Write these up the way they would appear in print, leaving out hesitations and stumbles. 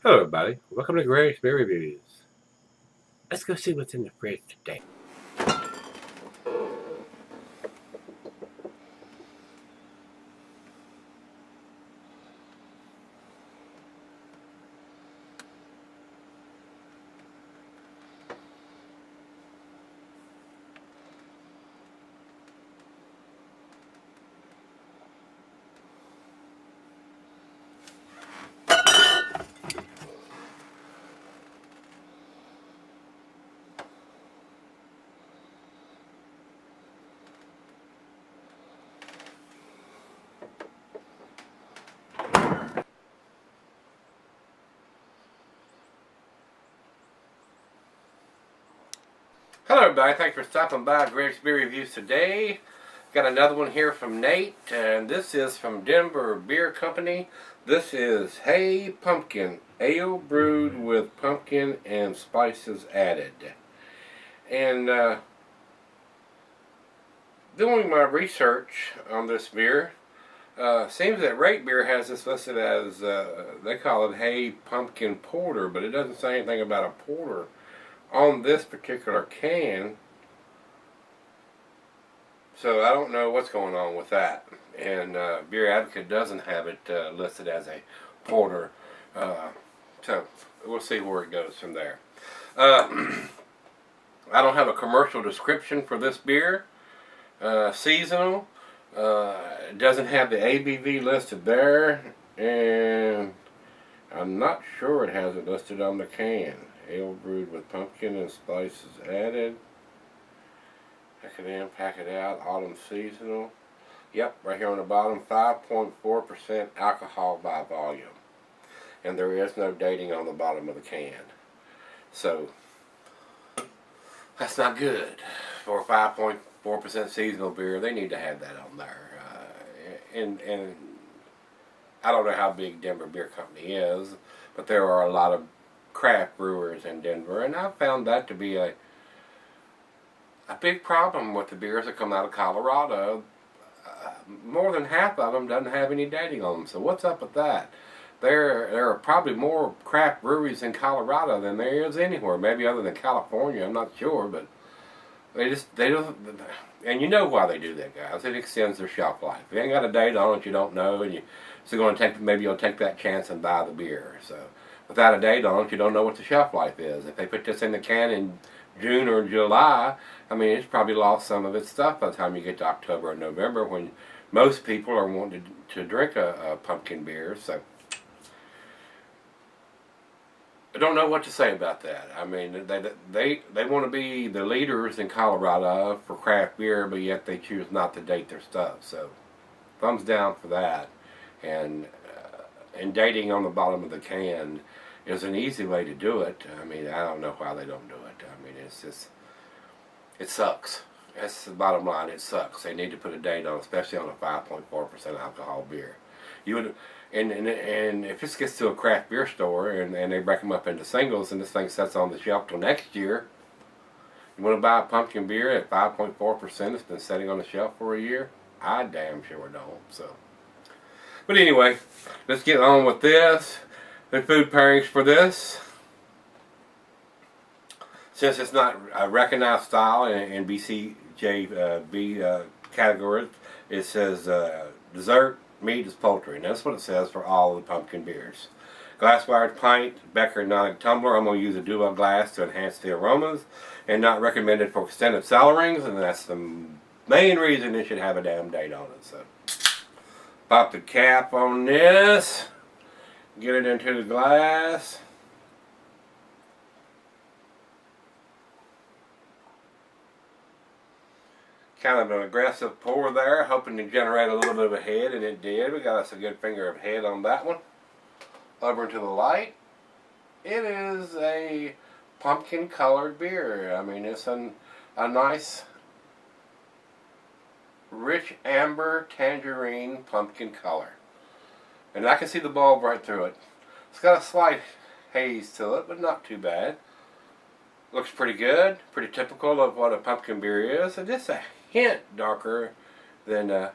Hello everybody, welcome to Gregsbeerreviews. Let's go see what's in the fridge today. Hello everybody, thanks for stopping by Gregsbeerreviews today. Got another one here from Nate, and this is from Denver Beer Company. This is Hey Pumpkin, ale brewed with pumpkin and spices added. And doing my research on this beer, seems that Rate Beer has this listed as, they call it Hey Pumpkin Porter, but it doesn't say anything about a porter on this particular can. So I don't know what's going on with that. And Beer Advocate doesn't have it listed as a porter. So we'll see where it goes from there. I don't have a commercial description for this beer. Seasonal. It doesn't have the ABV listed there. And I'm not sure it has it listed on the can. Ale brewed with pumpkin and spices added. Pack it in, pack it out, autumn seasonal. Yep, right here on the bottom, 5.4% alcohol by volume. And there is no dating on the bottom of the can. So, that's not good. For a 5.4% seasonal beer, they need to have that on there. And I don't know how big Denver Beer Company is, but there are a lot of craft brewers in Denver, and I've found that to be a big problem with the beers that come out of Colorado. More than half of them doesn't have any dating on them. So what's up with that? There are probably more craft breweries in Colorado than there is anywhere. Maybe other than California, I'm not sure, but they don't. And you know why they do that, guys? It extends their shelf life. If you ain't got a date on it, you don't know, and maybe you'll take that chance and buy the beer. So without a date on it, you don't know what the shelf life is. If they put this in the can in June or July, I mean, it's probably lost some of its stuff by the time you get to October or November, when most people are wanting to drink a pumpkin beer. So I don't know what to say about that. I mean, they want to be the leaders in Colorado for craft beer, but yet they choose not to date their stuff. So thumbs down for that. And dating on the bottom of the can is an easy way to do it. I mean, I don't know why they don't do it. I mean, it's just, it sucks. That's the bottom line. It sucks. They need to put a date on, especially on a 5.4% alcohol beer. You would, and if this gets to a craft beer store and they break them up into singles and this thing sits on the shelf till next year, you want to buy a pumpkin beer at 5.4% that's been sitting on the shelf for a year? I damn sure don't. So, but anyway, let's get on with this. The food pairings for this. Since it's not a recognized style in BCJB categories, it says dessert, meat is poultry. And that's what it says for all of the pumpkin beers. Glass-wired pint, Becker non tumbler. I'm going to use a duo glass to enhance the aromas. And not recommended for extended cellarings. And that's the main reason it should have a damn date on it. So, pop the cap on this. Get it into the glass. Kind of an aggressive pour there, hoping to generate a little bit of a head, and it did. We got us a good finger of head on that one. Over to the light. It is a pumpkin colored beer. I mean, it's a nice, rich amber tangerine pumpkin color. And I can see the bulb right through it. It's got a slight haze to it, but not too bad. Looks pretty good, pretty typical of what a pumpkin beer is. And just a hint darker than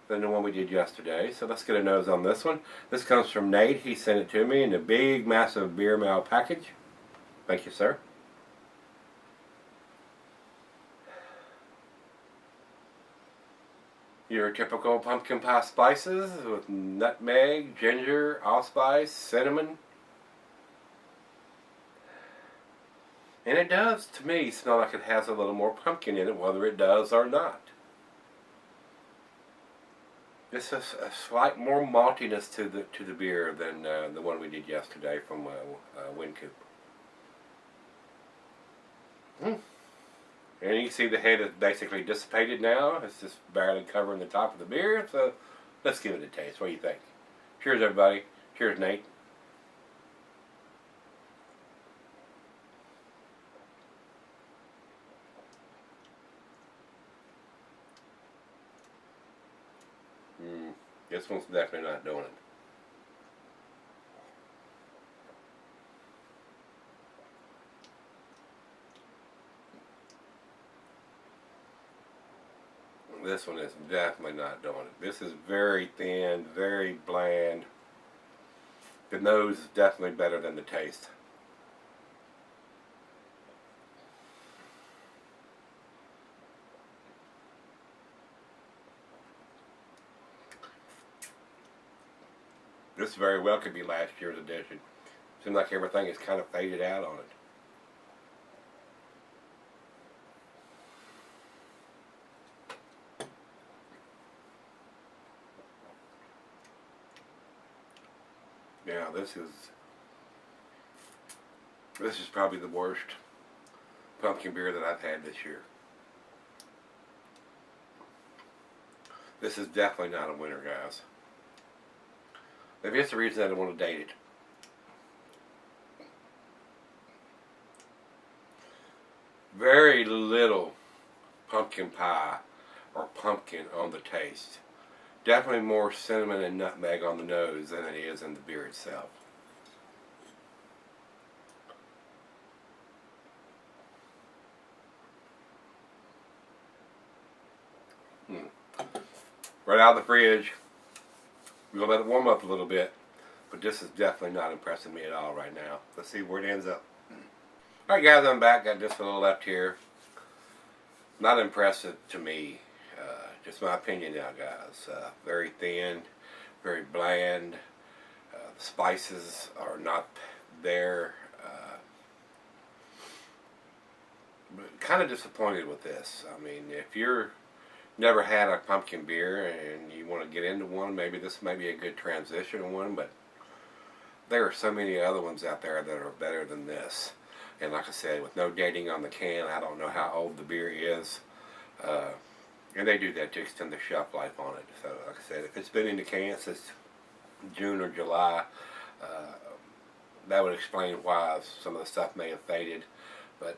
than the one we did yesterday. So let's get a nose on this one. This comes from Nate. He sent it to me in a big, massive beer mail package. Thank you, sir. Your typical pumpkin pie spices with nutmeg, ginger, allspice, cinnamon. And it does, to me, smell like it has a little more pumpkin in it, whether it does or not. This is a slight more maltiness to the beer than the one we did yesterday from Windcoop. And you can see the head is basically dissipated now. It's just barely covering the top of the beer. So let's give it a taste. What do you think? Cheers, everybody. Cheers, Nate. This one's definitely not doing it. This one is definitely not doing it. This is very thin, very bland. The nose is definitely better than the taste. This very well could be last year's edition. Seems like everything is kind of faded out on it. Yeah, this is probably the worst pumpkin beer that I've had this year. This is definitely not a winner, guys. Maybe it's the reason I don't want to date it. Very little pumpkin pie or pumpkin on the taste. Definitely more cinnamon and nutmeg on the nose than it is in the beer itself. Right out of the fridge. We're going to let it warm up a little bit. But this is definitely not impressing me at all right now. Let's see where it ends up. Alright guys, I'm back. Got just a little left here. Not impressive to me. Just my opinion now, guys. Very thin, very bland. The spices are not there. Kind of disappointed with this. I mean, if you're never had a pumpkin beer and you want to get into one, maybe this may be a good transition one, but there are so many other ones out there that are better than this. And like I said, with no dating on the can, I don't know how old the beer is. And they do that to extend the shelf life on it. So like I said, if it's been in the can since June or July, that would explain why some of the stuff may have faded. But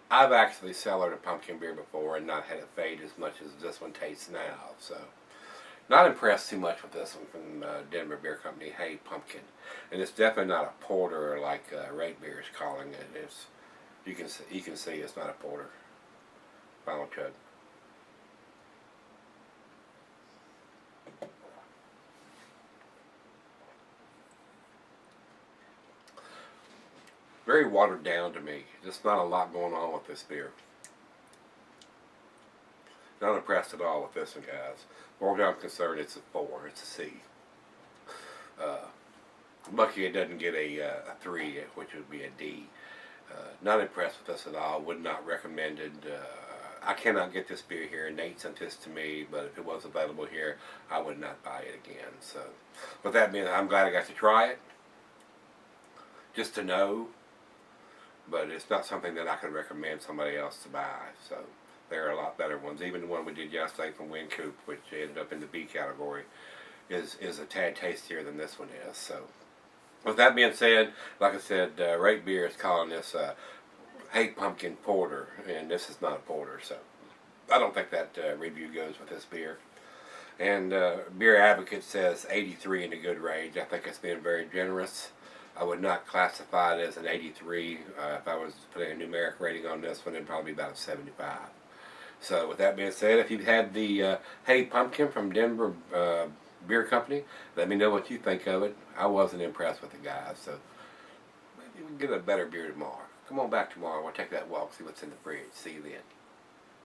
I've actually cellared a pumpkin beer before and not had it fade as much as this one tastes now. So not impressed too much with this one from Denver Beer Company, Hey Pumpkin. And it's definitely not a porter like Rate Beer is calling it. It's, you can see it's not a porter. Final chug. Very watered down to me. Just not a lot going on with this beer. Not impressed at all with this one, guys. As far as I'm concerned, it's a 4. It's a C. Lucky it doesn't get a 3, which would be a D. Not impressed with this at all. Would not recommend it. I cannot get this beer here. Nate sent this to me, but if it was available here, I would not buy it again. So, with that being, I'm glad I got to try it, just to know. But it's not something that I could recommend somebody else to buy. So, there are a lot better ones. Even the one we did yesterday from Windcoop, which ended up in the B category, is a tad tastier than this one is. So, with that being said, like I said, Rate Beer is calling this Hey Pumpkin Porter, and this is not a porter, so I don't think that review goes with this beer. And Beer Advocate says 83 in a good range. I think it's being very generous. I would not classify it as an 83. If I was putting a numeric rating on this one, it'd probably be about a 75. So with that being said, if you've had the Hey Pumpkin from Denver Beer Company, let me know what you think of it. I wasn't impressed with the guys, so maybe we can get a better beer tomorrow. Come on back tomorrow. We'll take that walk, see what's in the fridge. See you then.